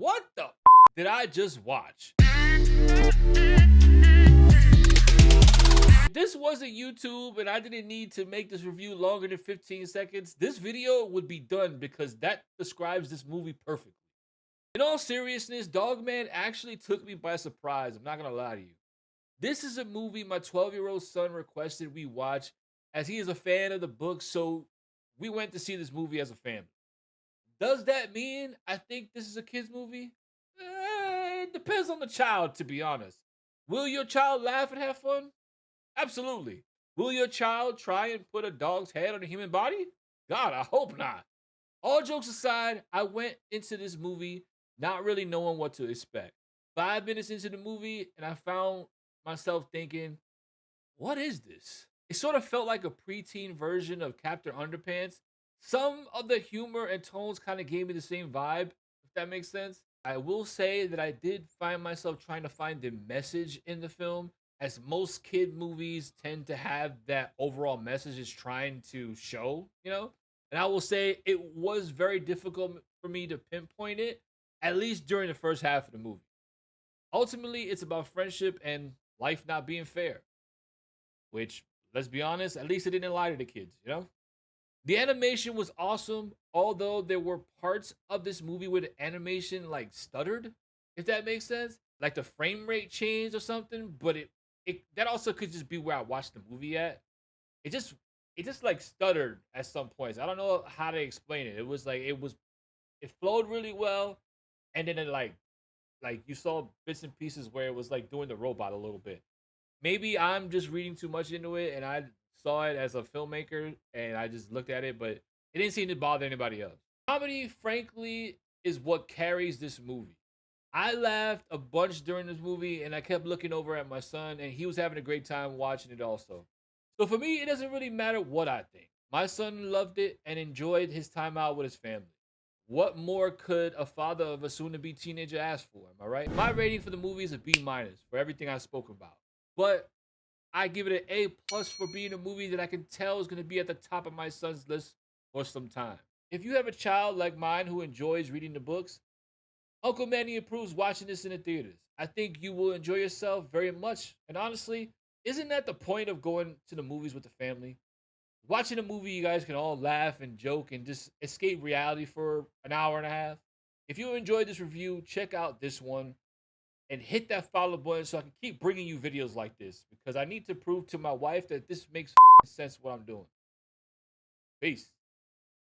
What the did I just watch? If this wasn't YouTube and I didn't need to make this review longer than 15 seconds, this video would be done because that describes this movie perfectly. In all seriousness, Dogman actually took me by surprise. I'm not gonna lie to you. This is a movie my 12-year-old son requested we watch as he is a fan of the book, so we went to see this movie as a family. Does that mean I think this is a kid's movie? It depends on the child, to be honest. Will your child laugh and have fun? Absolutely. Will your child try and put a dog's head on a human body? God, I hope not. All jokes aside, I went into this movie not really knowing what to expect. 5 minutes into the movie, and I found myself thinking, what is this? It sort of felt like a preteen version of Captain Underpants. Some of the humor and tones kind of gave me the same vibe, if that makes sense. I will say that I did find myself trying to find the message in the film, as most kid movies tend to have that overall message is trying to show, you know? And I will say it was very difficult for me to pinpoint it, at least during the first half of the movie. Ultimately, it's about friendship and life not being fair, which, let's be honest, at least it didn't lie to the kids, you know? The animation was awesome, although there were parts of this movie where the animation like stuttered, if that makes sense. Like the frame rate changed or something, but it that also could just be where I watched the movie at. It just it just like stuttered at some points. I don't know how to explain it. It was like it flowed really well, and then it like you saw bits and pieces where it was like doing the robot a little bit. Maybe I'm just reading too much into it and I saw it as a filmmaker and I just looked at it, but it didn't seem to bother anybody else. Comedy, frankly, is what carries this movie. I laughed a bunch during this movie and I kept looking over at my son and he was having a great time watching it also. So for me, it doesn't really matter what I think. My son loved it and enjoyed his time out with his family. What more could a father of a soon to be teenager ask for? Am I right? My rating for the movie is a B minus for everything I spoke about. But I give it an A plus for being a movie that I can tell is going to be at the top of my son's list for some time. If you have a child like mine who enjoys reading the books, Uncle Manny approves watching this in the theaters. I think you will enjoy yourself very much. And honestly, isn't that the point of going to the movies with the family? Watching a movie, you guys can all laugh and joke and just escape reality for an hour and a half. If you enjoyed this review, check out this one and hit that follow button so I can keep bringing you videos like this because I need to prove to my wife that this makes sense what I'm doing. Peace.